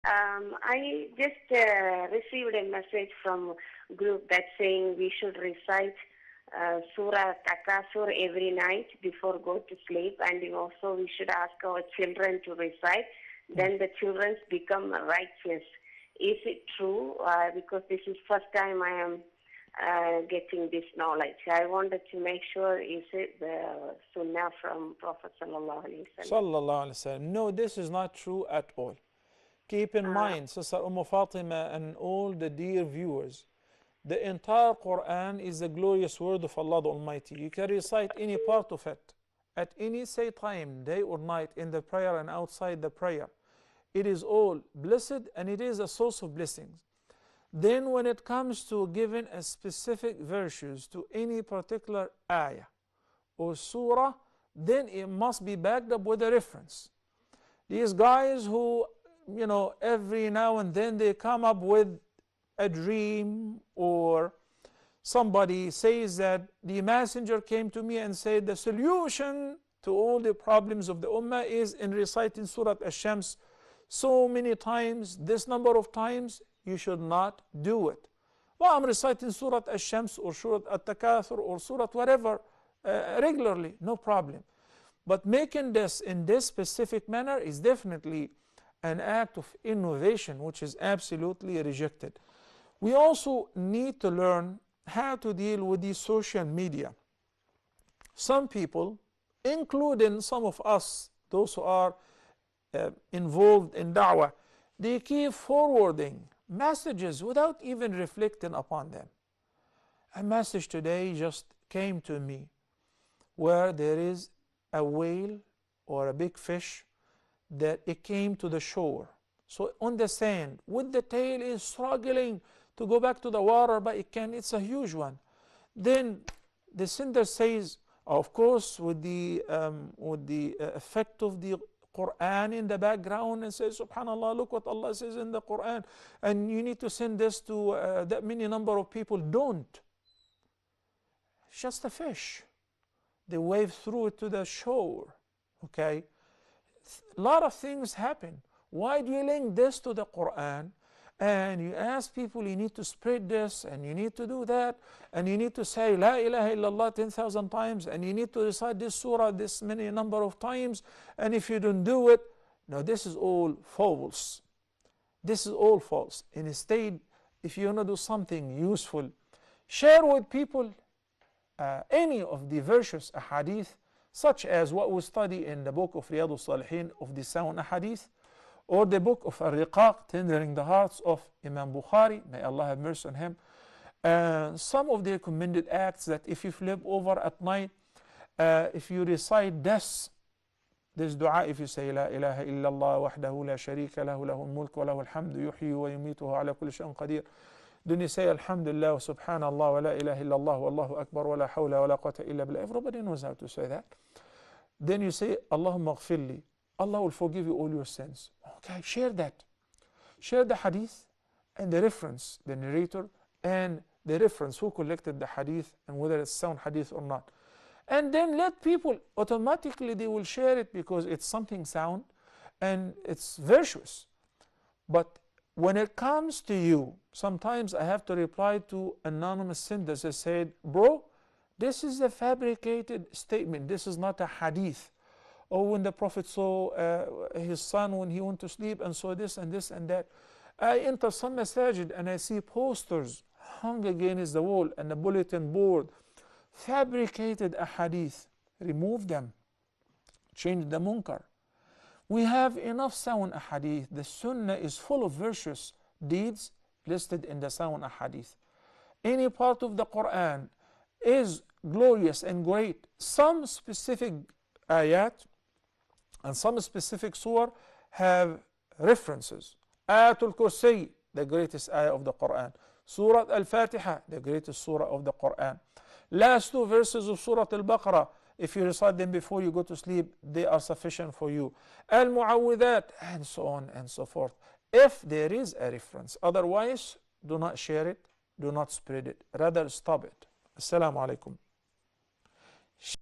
I just received a message from group that's saying we should recite Surah Takasur every night before go to sleep, and also we should ask our children to recite. Then the children become righteous. Is it true? Because this is first time I am getting this knowledge. I wanted to make sure, is it the sunnah from Prophet sallallahu alaihi wasallam? Sallallahu Alaihi Wasallam. No, this is not true at all. Keep in mind, Sister Fatima and all the dear viewers, the entire Quran is the glorious word of Allah the Almighty. You can recite any part of it at any say time, day or night, in the prayer and outside the prayer. It is all blessed and it is a source of blessings. Then when it comes to giving a specific verses to any particular ayah or surah, then it must be backed up with a reference. These guys who, every now and then they come up with a dream, or somebody says that the messenger came to me and said the solution to all the problems of the ummah is in reciting Surah Ash-Shams so many times, this number of times. You should not do it. Well, I'm reciting Surah Ash-Shams or Surah At-Takathur or Surah whatever regularly, no problem. But making this in this specific manner is definitely an act of innovation, which is absolutely rejected. We also need to learn how to deal with the social media. Some people, including some of us, those who are involved in da'wah, they keep forwarding messages without even reflecting upon them. A message today just came to me where there is a whale or a big fish that it came to the shore. So on the sand, with the tail is struggling to go back to the water, but it's a huge one. Then the sender says, of course, with the effect of the Quran in the background, and says, subhanallah, look what Allah says in the Quran, and you need to send this to that many number of people. Don't. It's just a fish. They wave through it to the shore. Okay? A lot of things happen. Why do you link this to the Quran? And you ask people, you need to spread this, and you need to do that, and you need to say La ilaha illallah 10,000 times, and you need to recite this surah this many number of times, and if you don't do it, no, this is all false. This is all false. Instead, if you want to do something useful, share with people any of the verses, ahadith, such as what we study in the book of Riyadh al-Salihin of the sound ahadith, or the book of Ar-Riqaq, Tendering the Hearts of Imam Bukhari, may Allah have mercy on him. Some of the recommended acts that if you flip over at night, if you recite this dua, if you say La ilaha illallah wahdahu la sharika lahu lahul mulk wa lahul hamdu yuhyi wa yumituhu ala kulli shay'in qadir. Then you say Alhamdulillah wa subhanallah wa la ilaha illallah wa Allahu akbar wa la hawla wa la quwwata illa billah. Everybody knows how to say that. Then you say Allahumma ghfirli. Allah will forgive you all your sins. Okay, share that. Share the hadith and the reference, the narrator, and the reference, who collected the hadith and whether it's sound hadith or not. And then let people, automatically they will share it because it's something sound and it's virtuous. But when it comes to you, sometimes I have to reply to anonymous senders that said, bro, this is a fabricated statement. This is not a hadith. Or when the Prophet saw his son when he went to sleep and saw this and this and that. I enter some masajid and I see posters hung against the wall and a bulletin board, fabricated ahadith. Remove them. Change the munkar. We have enough sound ahadith. The sunnah is full of virtuous deeds listed in the sound ahadith. Any part of the Quran is glorious and great. Some specific ayat and some specific surah have references. Ayatul Kursi, the greatest ayah of the Quran. Surah Al-Fatiha, the greatest surah of the Quran. Last two verses of Surah Al-Baqarah, if you recite them before you go to sleep, they are sufficient for you. Al-Mu'awwidat, and so on and so forth. If there is a reference. Otherwise, do not share it, do not spread it. Rather, stop it. Assalamu alaikum.